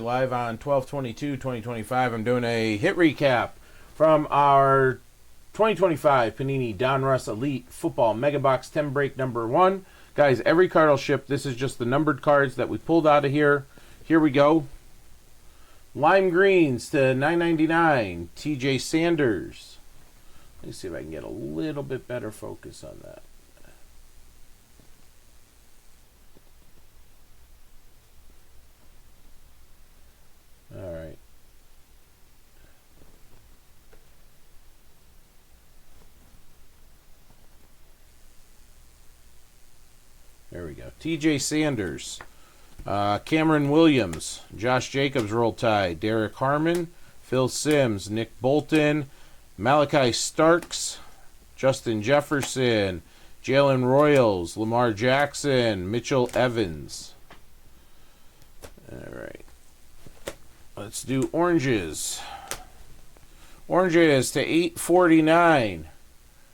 Live on 12/22/2025. I'm doing a hit recap from our 2025 Panini Donruss Elite Football Mega Box 10 break number 1. Guys, every card will ship. This is just the numbered cards that we pulled out of here. Here we go. Lime Greens to $9.99. TJ Sanders. Let me see if I can get a little bit better focus on that. All right. There we go. TJ Sanders. Cameron Williams. Josh Jacobs roll tide. Derek Harmon. Phil Simms. Nick Bolton. Malachi Starks. Justin Jefferson. Jalen Royals. Lamar Jackson. Mitchell Evans. All right. Let's do oranges. Oranges to $8.49.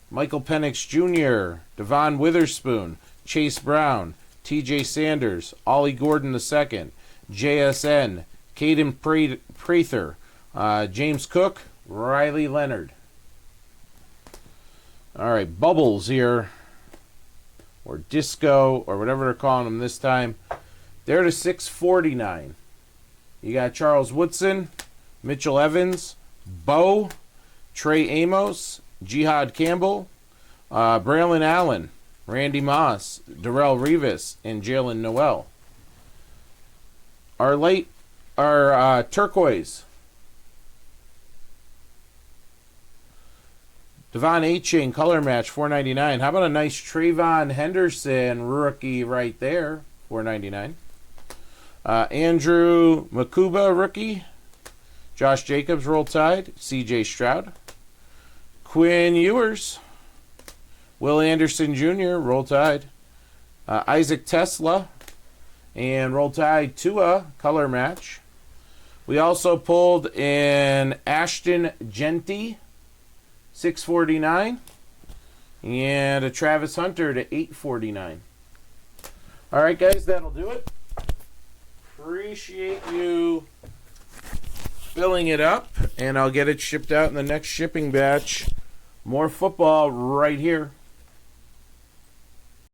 Michael Penix Jr., Devon Witherspoon, Chase Brown, TJ Sanders, Ollie Gordon II, JSN, Caden Prather, James Cook, Riley Leonard. All right, bubbles here, or disco, or whatever they're calling them this time. They're to $6.49. You got Charles Woodson, Mitchell Evans, Bo, Trey Amos, Jihad Campbell, Braylon Allen, Randy Moss, Darrell Revis, and Jalen Noel. Our turquoise. Devon A-Chain color match, $4.99. How about a nice Trayvon Henderson rookie right there, $4.99. Andrew Makuba rookie. Josh Jacobs roll tide. CJ Stroud. Quinn Ewers. Will Anderson Jr. roll tide. Isaac Tesla. And roll tide Tua color match. We also pulled in Ashton Genty, $6.49. And a Travis Hunter to $8.49. All right, guys, that'll do it. Appreciate you filling it up, and I'll get it shipped out in the next shipping batch. More football right here.